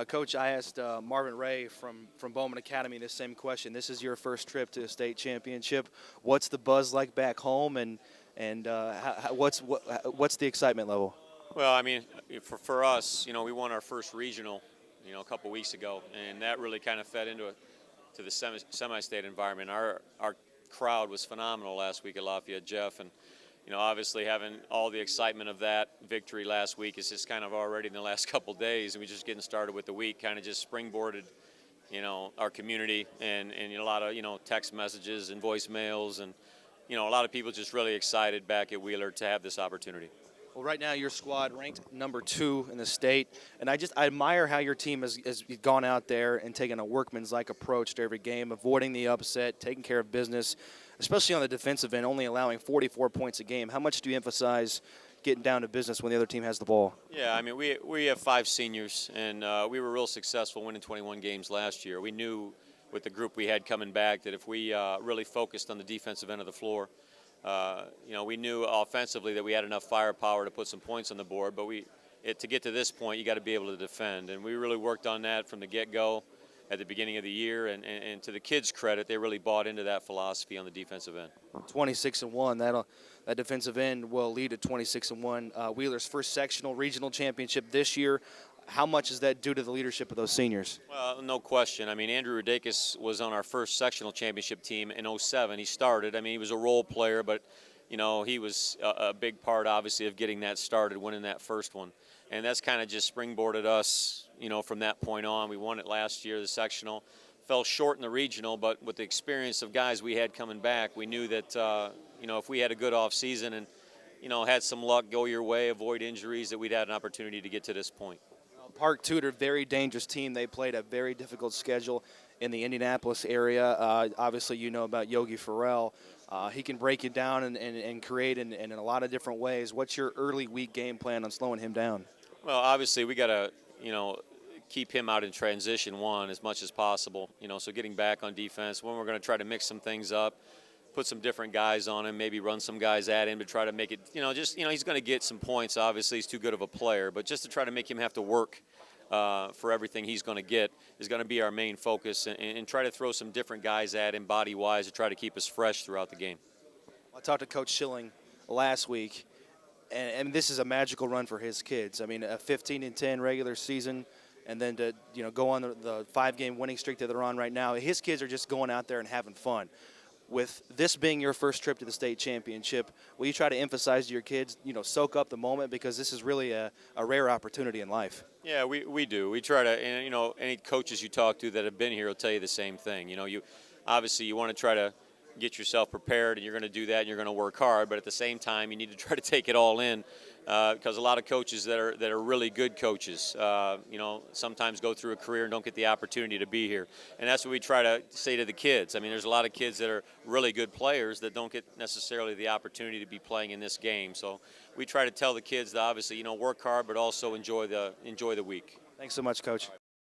Coach, I asked Marvin Ray from Bowman Academy this same question. This is your first trip to a state championship. What's the buzz like back home, and what's the excitement level? Well, I mean, for us, we won our first regional, a couple weeks ago, and that really kind of fed into to the semi-state environment. Our crowd was phenomenal last week at Lafayette, Jeff, and obviously having all the excitement of that victory last week is just kind of already in the last couple days, and we're just getting started with the week, kind of just springboarded, our community, and a lot of text messages and voicemails, and a lot of people just really excited back at Wheeler to have this opportunity. Well, right now your squad ranked number 2 in the state, and I admire how your team has gone out there and taken a workman's-like approach to every game, avoiding the upset, taking care of business, especially on the defensive end, only allowing 44 points a game. How much do you emphasize getting down to business when the other team has the ball? Yeah, I mean, we have 5 seniors, and we were real successful winning 21 games last year. We knew with the group we had coming back that if we really focused on the defensive end of the floor, we knew offensively that we had enough firepower to put some points on the board, but to get to this point, you got to be able to defend, and we really worked on that from the get-go at the beginning of the year, and to the kids' credit, they really bought into that philosophy on the defensive end. 26-1, that defensive end will lead to 26-1. Wheeler's first sectional regional championship this year. How much is that due to the leadership of those seniors? Well, no question. I mean, Andrew Rudakis was on our first sectional championship team in '07. He started. I mean, he was a role player, but, he was a big part, obviously, of getting that started, winning that first one. And that's kind of just springboarded us, from that point on. We won it last year, the sectional. Fell short in the regional, but with the experience of guys we had coming back, we knew that, if we had a good off season and, had some luck go your way, avoid injuries, that we'd had an opportunity to get to this point. Park Tudor, very dangerous team. They played a very difficult schedule in the Indianapolis area. Obviously, you know about Yogi Farrell. He can break you down and create in a lot of different ways. What's your early week game plan on slowing him down? Well, obviously, we got to, keep him out in transition one as much as possible. So getting back on defense, when we're going to try to mix some things up, put some different guys on him, maybe run some guys at him to try to make it, he's going to get some points. Obviously, he's too good of a player, but just to try to make him have to work for everything he's going to get is going to be our main focus, and try to throw some different guys at him body-wise to try to keep us fresh throughout the game. I talked to Coach Schilling last week, and this is a magical run for his kids. I mean, a 15-10 regular season, and then to go on the 5-game winning streak that they're on right now. His kids are just going out there and having fun. With this being your first trip to the state championship, will you try to emphasize to your kids, soak up the moment, because this is really a rare opportunity in life? Yeah, we do. We try to, and any coaches you talk to that have been here will tell you the same thing. Obviously you want to try to get yourself prepared, and you're going to do that, and you're going to work hard, but at the same time you need to try to take it all in, because a lot of coaches that are really good coaches, sometimes go through a career and don't get the opportunity to be here. And that's what we try to say to the kids. I mean, there's a lot of kids that are really good players that don't get necessarily the opportunity to be playing in this game. So we try to tell the kids to obviously, work hard, but also enjoy the week. Thanks so much, Coach.